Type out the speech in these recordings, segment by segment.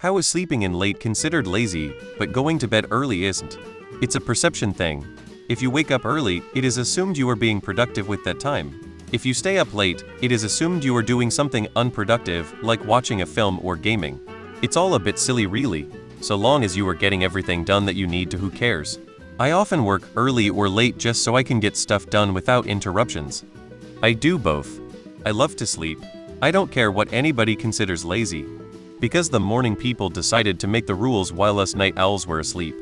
How is sleeping in late considered lazy, but going to bed early isn't? It's a perception thing. If you wake up early, it is assumed you are being productive with that time. If you stay up late, it is assumed you are doing something unproductive, like watching a film or gaming. It's all a bit silly really. So long as you are getting everything done that you need to, who cares? I often work early or late just so I can get stuff done without interruptions. I do both. I love to sleep. I don't care what anybody considers lazy. Because the morning people decided to make the rules while us night owls were asleep.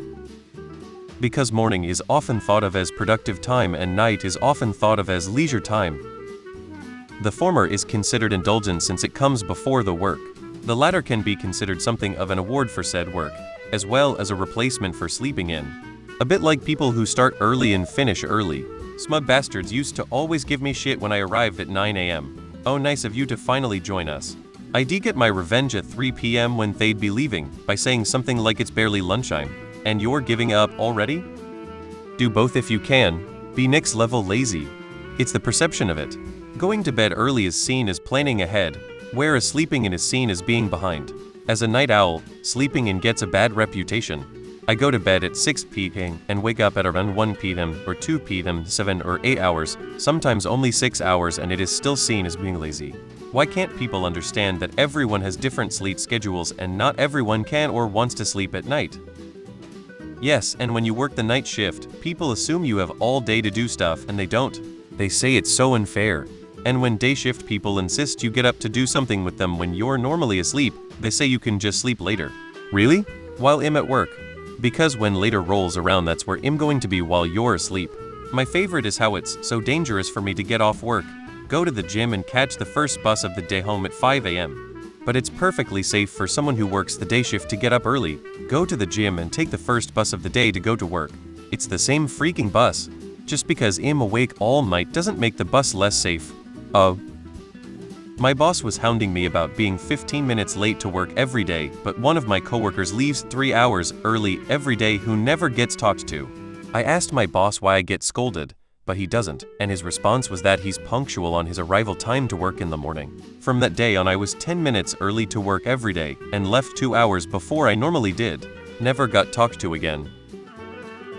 Because morning is often thought of as productive time and night is often thought of as leisure time. The former is considered indulgent since it comes before the work. The latter can be considered something of an award for said work, as well as a replacement for sleeping in. A bit like people who start early and finish early. Smug bastards used to always give me shit when I arrived at 9 AM. Oh, nice of you to finally join us. I'd get my revenge at 3 PM when they'd be leaving, by saying something like it's barely lunchtime, and you're giving up already? Do both if you can. Be next level lazy. It's the perception of it. Going to bed early is seen as planning ahead, whereas sleeping in is seen as being behind. As a night owl, sleeping in gets a bad reputation. I go to bed at 6 p.m. and wake up at around 1 p.m. or 2 p.m. 7 or 8 hours, sometimes only 6 hours, and it is still seen as being lazy. Why can't people understand that everyone has different sleep schedules and not everyone can or wants to sleep at night? Yes, and when you work the night shift, people assume you have all day to do stuff and they don't. They say it's so unfair. And when day shift people insist you get up to do something with them when you're normally asleep, they say you can just sleep later. Really? While I'm at work. Because when later rolls around, that's where I'm going to be while you're asleep. My favorite is how it's so dangerous for me to get off work, go to the gym and catch the first bus of the day home at 5 AM. But it's perfectly safe for someone who works the day shift to get up early, go to the gym and take the first bus of the day to go to work. It's the same freaking bus. Just because I'm awake all night doesn't make the bus less safe. My boss was hounding me about being 15 minutes late to work every day, but one of my coworkers leaves 3 hours early every day who never gets talked to. I asked my boss why I get scolded, but he doesn't, and his response was that he's punctual on his arrival time to work in the morning. From that day on, I was 10 minutes early to work every day, and left 2 hours before I normally did. Never got talked to again.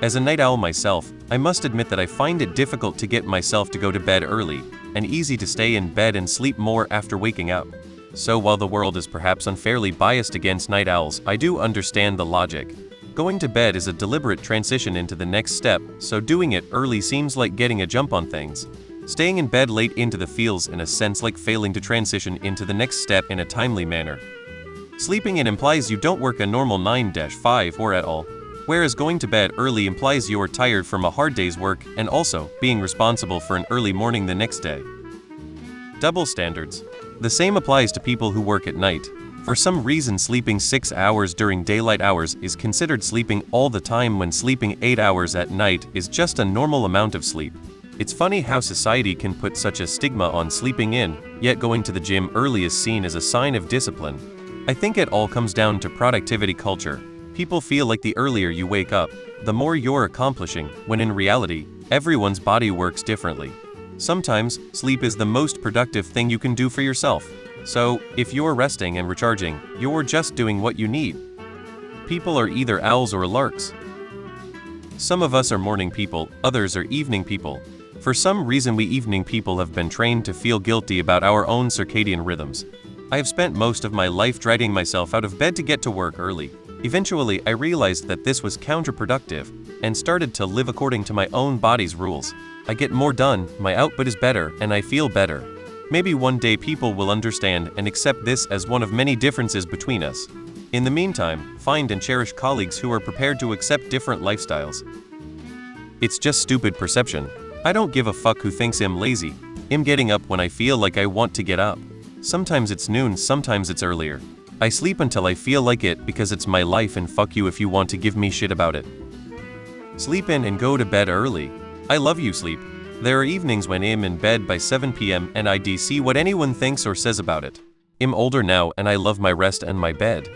As a night owl myself, I must admit that I find it difficult to get myself to go to bed early, and easy to stay in bed and sleep more after waking up. So while the world is perhaps unfairly biased against night owls, I do understand the logic. Going to bed is a deliberate transition into the next step, so doing it early seems like getting a jump on things. Staying in bed late into the feels in a sense like failing to transition into the next step in a timely manner. Sleeping in implies you don't work a normal 9-5 or at all, whereas going to bed early implies you're tired from a hard day's work and also being responsible for an early morning the next day. Double standards. The same applies to people who work at night. For some reason, sleeping 6 hours during daylight hours is considered sleeping all the time when sleeping 8 hours at night is just a normal amount of sleep. It's funny how society can put such a stigma on sleeping in, yet going to the gym early is seen as a sign of discipline. I think it all comes down to productivity culture. People feel like the earlier you wake up, the more you're accomplishing, when in reality, everyone's body works differently. Sometimes, sleep is the most productive thing you can do for yourself. So, if you're resting and recharging, you're just doing what you need. People are either owls or larks. Some of us are morning people, others are evening people. For some reason, we evening people have been trained to feel guilty about our own circadian rhythms. I have spent most of my life dragging myself out of bed to get to work early. Eventually, I realized that this was counterproductive and started to live according to my own body's rules. I get more done, my output is better, and I feel better. Maybe one day people will understand and accept this as one of many differences between us. In the meantime, find and cherish colleagues who are prepared to accept different lifestyles. It's just stupid perception. I don't give a fuck who thinks I'm lazy. I'm getting up when I feel like I want to get up. Sometimes it's noon, sometimes it's earlier. I sleep until I feel like it because it's my life, and fuck you if you want to give me shit about it. Sleep in and go to bed early. I love you, sleep. There are evenings when I'm in bed by 7 PM and I see what anyone thinks or says about it. I'm older now and I love my rest and my bed.